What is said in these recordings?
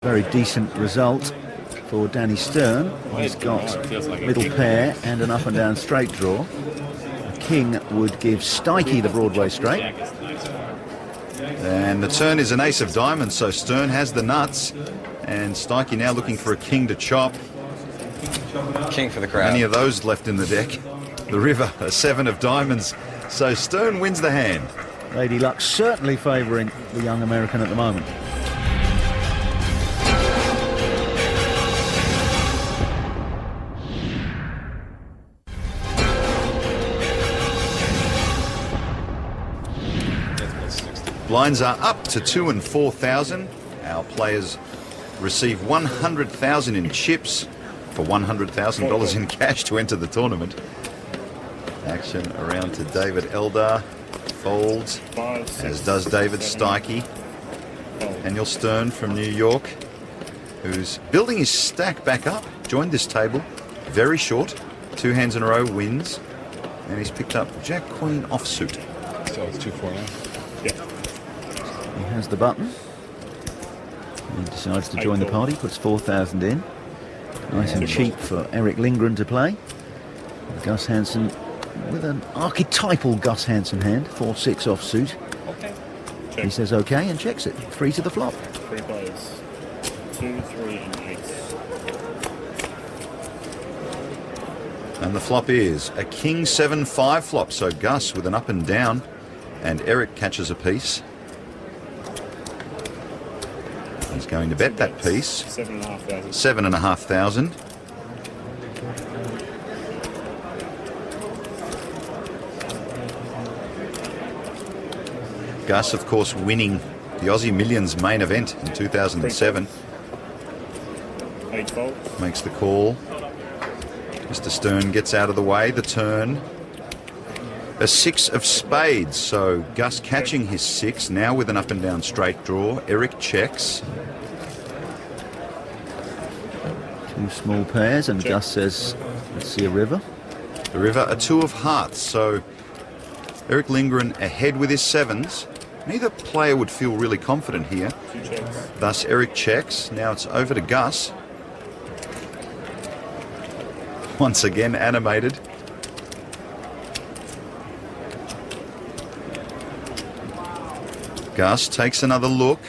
Very decent result for Danny Stern. He's got middle pair and an up and down straight draw. The king would give Stikey the Broadway straight. And the turn is an ace of diamonds, so Stern has the nuts. And Stikey now looking for a king to chop. King for the crowd. Any of those left in the deck. The river, a seven of diamonds. So Stern wins the hand. Lady Luck certainly favouring the young American at the moment. Blinds are up to 2,000 and 4,000. Our players receive 100,000 in chips for $100,000 in cash to enter the tournament. Action around to David Eldar. Folds, as does David Stikey. Daniel Stern from New York, who's building his stack back up. Joined this table, very short. 2 hands in a row wins. And he's picked up Jack Queen offsuit. So it's 2-4 now. Yeah. He has the button. He decides to join the party, puts 4,000 in. Nice and cheap for Eric Lindgren to play. Gus Hansen with an archetypal Gus Hansen hand, 4-6 offsuit. Okay. He says okay and checks it. 3 to the flop. 3 players. 2, 3, and 8. And the flop is a king 7-5 flop. So Gus with an up and down, and Eric catches a piece. He's going to bet that piece. 7,500. 7,500. Gus, of course, winning the Aussie Millions main event in 2007. 8 volts. Makes the call. Mr. Stern gets out of the way. The turn. A 6 of spades. So Gus catching his 6 now with an up and down straight draw. Eric checks. 2 small pairs, and Gus says, let's see a river. The river, a 2 of hearts. So Eric Lindgren ahead with his 7s. Neither player would feel really confident here. 2 checks. Thus Eric checks. Now it's over to Gus. Once again animated. Gus takes another look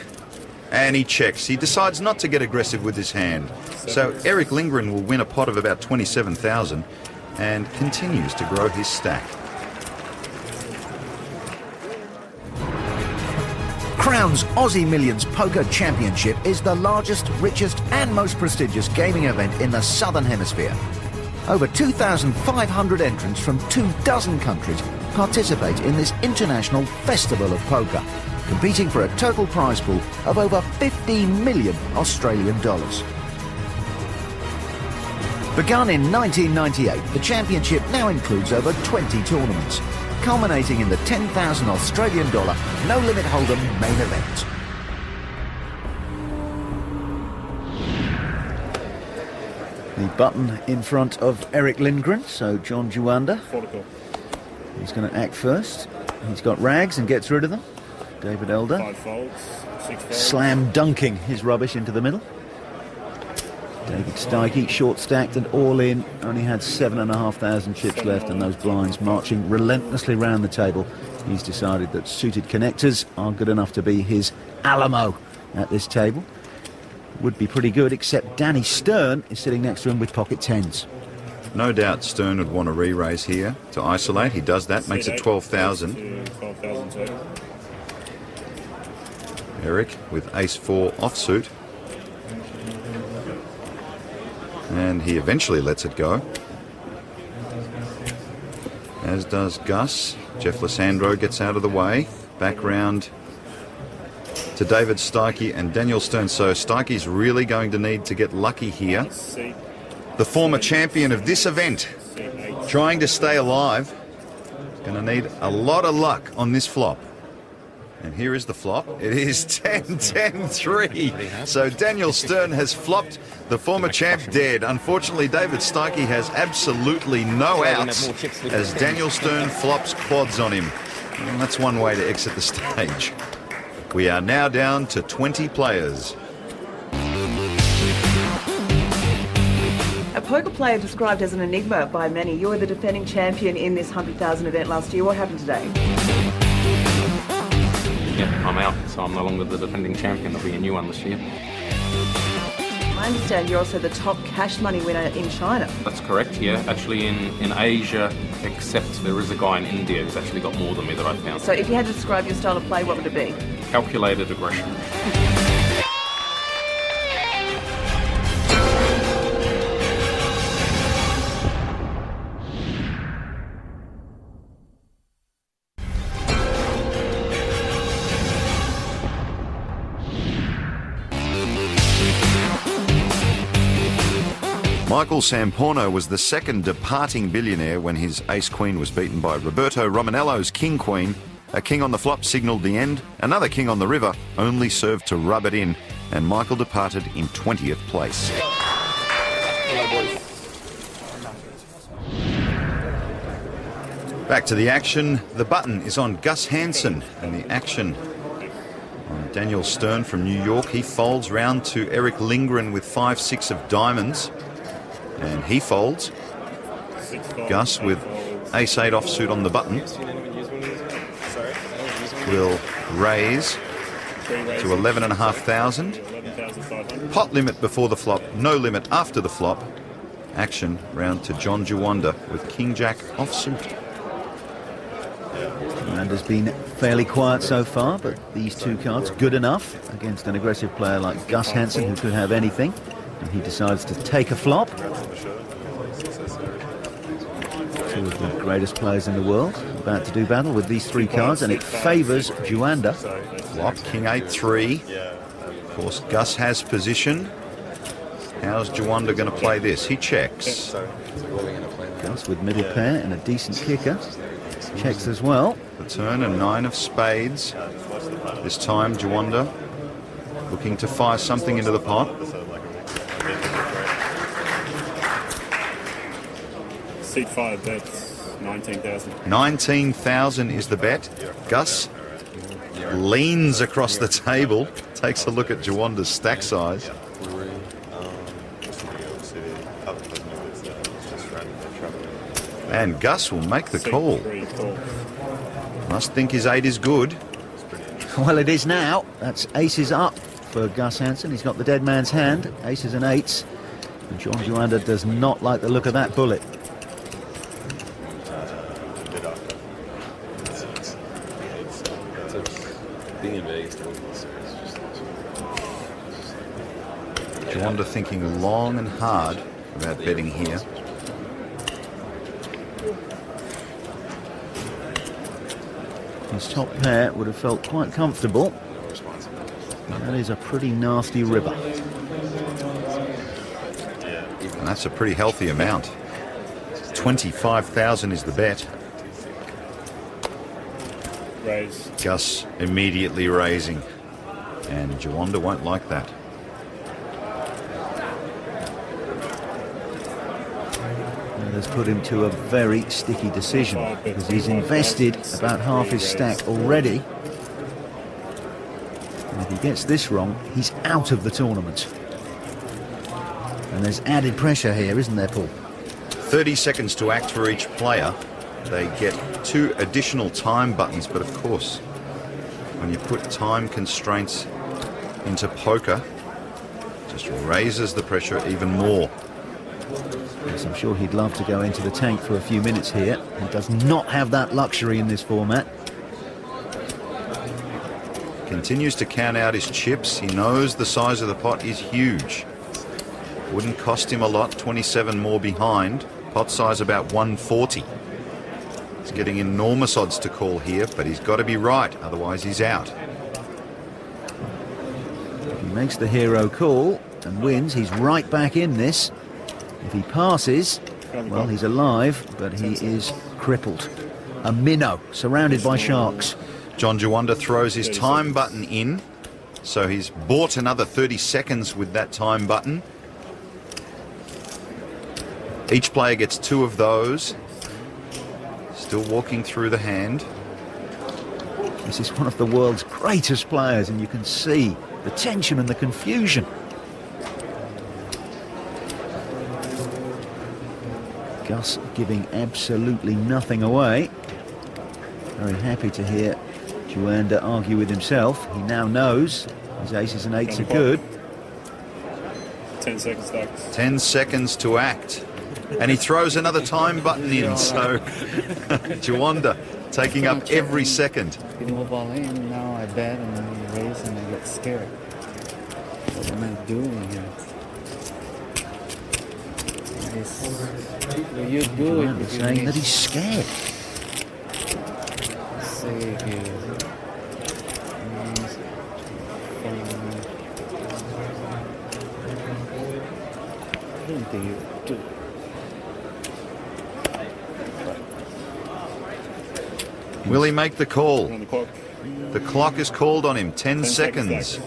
and he checks. He decides not to get aggressive with his hand. So Eric Lindgren will win a pot of about 27,000 and continues to grow his stack. Crown's Aussie Millions Poker Championship is the largest, richest and most prestigious gaming event in the Southern Hemisphere. Over 2,500 entrants from 24 countries participate in this international festival of poker, competing for a total prize pool of over 15 million Australian dollars. Begun in 1998, the championship now includes over 20 tournaments, culminating in the 10,000 Australian dollar no-limit hold'em main event. The button in front of Eric Lindgren, so John Juanda. He's going to act first. He's got rags and gets rid of them. David Elder. 5 folds. 6 folds. Slam dunking his rubbish into the middle. David Stikey, short stacked and all in, only had 7,500 chips left, and those blinds marching relentlessly round the table. He's decided that suited connectors are good enough to be his Alamo at this table. Would be pretty good, except Danny Stern is sitting next to him with pocket 10s. No doubt Stern would want to re-raise here to isolate. He does that, makes it 12,000. 12,000. Eric with ace-4 offsuit. And he eventually lets it go. As does Gus. Jeff Lissandro gets out of the way. Back round to David Stikey and Daniel Stern. So Stikey's really going to need to get lucky here. The former champion of this event, trying to stay alive, is going to need a lot of luck on this flop. And here is the flop. It is 10-10-3. So Daniel Stern has flopped. The former champ dead. Unfortunately, David Stikey has absolutely no outs as Daniel Stern flops quads on him. And that's one way to exit the stage. We are now down to 20 players. poker player described as an enigma by many. You were the defending champion in this 100,000 event last year. What happened today? Yeah, I'm out, so I'm no longer the defending champion. There'll be a new one this year. I understand you're also the top cash money winner in China. That's correct, yeah. Actually, in Asia, except there is a guy in India who's actually got more than me that I found. So if you had to describe your style of play, what would it be? Calculated aggression. Michael Samporno was the second departing billionaire when his ace-queen was beaten by Roberto Romanello's king-queen. A king on the flop signalled the end, another king on the river only served to rub it in, and Michael departed in 20th place. Back to the action. The button is on Gus Hansen, and the action on Daniel Stern from New York. He folds round to Eric Lindgren with 5-6 of diamonds. And he folds. Gus with ace-8 offsuit on the button will raise to 11,500. Pot limit before the flop, no limit after the flop. Action round to John Juwanda with King-Jack offsuit. Juwanda's been fairly quiet so far, but these two cards good enough against an aggressive player like Gus Hansen, who could have anything. And he decides to take a flop. Two of the greatest players in the world about to do battle with these three cards, and it favours Juwanda. Flop, King 8-3. Of course, Gus has position. How's Juwanda going to play this? He checks. Gus with middle pair and a decent kicker. Checks as well. The turn, a 9 of spades. This time, Juwanda looking to fire something into the pot. Seat 5 bets, 19,000. 19,000 is the bet. Gus leans across the table, takes a look at Juwanda's stack size. And Gus will make the call. Must think his 8 is good. Well, it is now. That's aces up for Gus Hansen. He's got the dead man's hand, aces and 8s. And John Juwanda does not like the look of that bullet. Juwanda thinking long and hard about betting here. His top pair would have felt quite comfortable. That is a pretty nasty river. And that's a pretty healthy amount. 25,000 is the bet. Raise. Gus immediately raising. And Juwanda won't like that. That has put him to a very sticky decision because he's invested about half his stack already. And if he gets this wrong, he's out of the tournament. And there's added pressure here, isn't there, Paul? 30 seconds to act for each player. They get 2 additional time buttons, but of course, when you put time constraints into poker, it just raises the pressure even more. Yes, I'm sure he'd love to go into the tank for a few minutes here. He does not have that luxury in this format. Continues to count out his chips. He knows the size of the pot is huge. Wouldn't cost him a lot, 27 more behind. Pot size about 140. He's getting enormous odds to call here, but he's got to be right, otherwise he's out. If he makes the hero call and wins, he's right back in this. If he passes, well, he's alive, but he is crippled. A minnow, surrounded by sharks. John Juwanda throws his time button in, so he's bought another 30 seconds with that time button. Each player gets 2 of those. Still walking through the hand. This is one of the world's greatest players, and you can see the tension and the confusion. Gus giving absolutely nothing away. Very happy to hear Juanda argue with himself. He now knows his aces and eights are good. 10 seconds, Douglas. 10 seconds to act. And he throws another time button in, so Juanda taking up every second. You move all in, now I bet and then you raise and I get scared. What am I doing here? Will you do it? Saying that he's scared. Save you. I don't think you do. Will he make the call? On the clock. The clock is called on him. 10 seconds.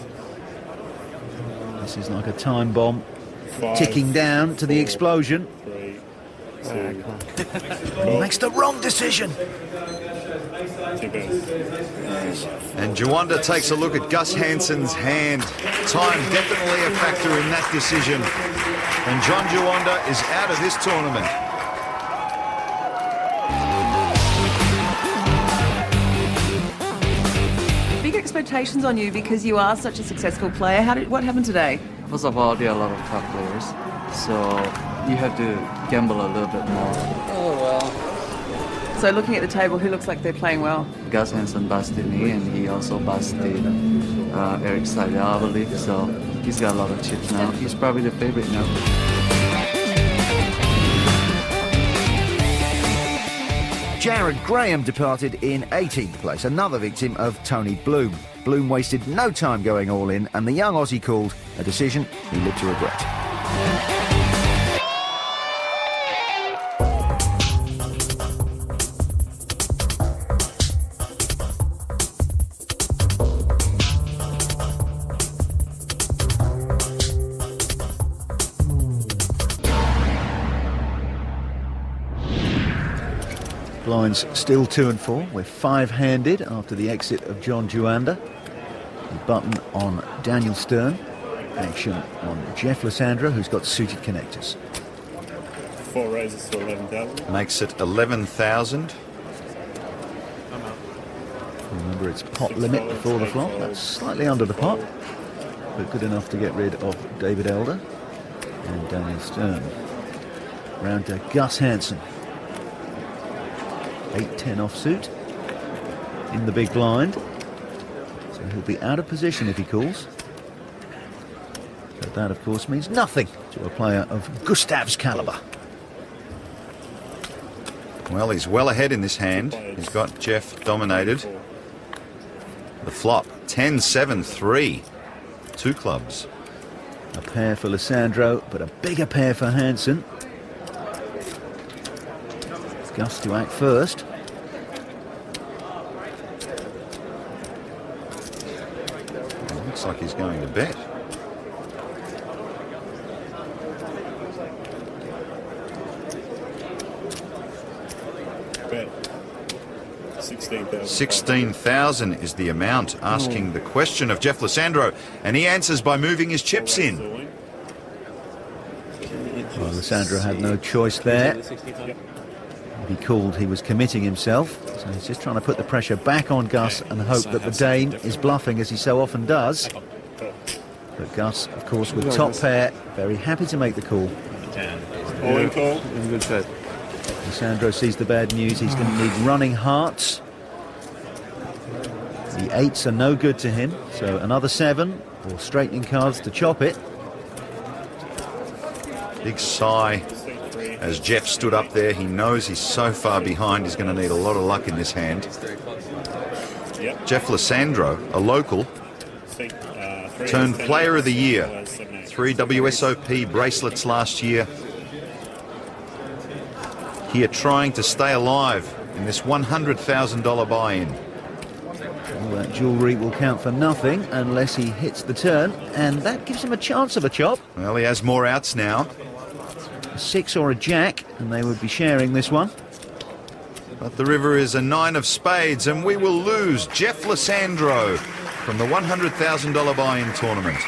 This is like a time bomb 5, ticking down to the 4, explosion. 3, 2, He makes the wrong decision. 2 bets. And Juanda takes a look at Gus Hansen's hand. Time definitely a factor in that decision. And John Juanda is out of this tournament. Big expectations on you because you are such a successful player. What happened today? First of all, there are a lot of top players, so you have to gamble a little bit more. Oh, well. So looking at the table, who looks like they're playing well? Gus Hansen busted me, and he also busted Eric Seidel, I believe, so he's got a lot of chips now. He's probably the favorite now. Jared Graham departed in 18th place, another victim of Tony Bloom. Bloom wasted no time going all in, and the young Aussie called a decision he lived to regret. Blinds still 2 and 4. We're 5-handed after the exit of John Juanda. The button on Daniel Stern. Action on Jeff Lissandro, who's got suited connectors. 4 raises to 11,000. Makes it 11,000. Remember, it's pot limit before the flop. That's slightly under the pot, but good enough to get rid of David Elder and Daniel Stern. Round to Gus Hansen. 8-10 offsuit in the big blind, so he'll be out of position if he calls. But that, of course, means nothing to a player of Gustav's calibre. Well, he's well ahead in this hand. He's got Jeff dominated. The flop, 10-7-3. 2 clubs. A pair for Lissandro, but a bigger pair for Hansen. Gus to act first. Looks like he's going to bet. Bet. 16,000. 16,000 is the amount. Asking the question of Jeff Lissandro, and he answers by moving his chips in. Well, Lissandro had no choice there. If he called, he was committing himself, so he's just trying to put the pressure back on Gus and hope that the Dane is bluffing, as he so often does. But Gus, of course, with top pair, very happy to make the call. All in call. Good set. Lissandro sees the bad news. He's going to need running hearts. The 8s are no good to him, so another 7 or straightening cards to chop it. Big sigh as Jeff stood up there. He knows he's so far behind, he's going to need a lot of luck in this hand. Jeff Lissandro, a local, turned Player of the Year. 3 WSOP bracelets last year. Here trying to stay alive in this $100,000 buy-in. All that jewellery will count for nothing unless he hits the turn, and that gives him a chance of a chop. Well, he has more outs now. A 6 or a jack, and they would be sharing this one. But the river is a 9 of spades, and we will lose Jeff Lissandro from the $100,000 buy-in tournament.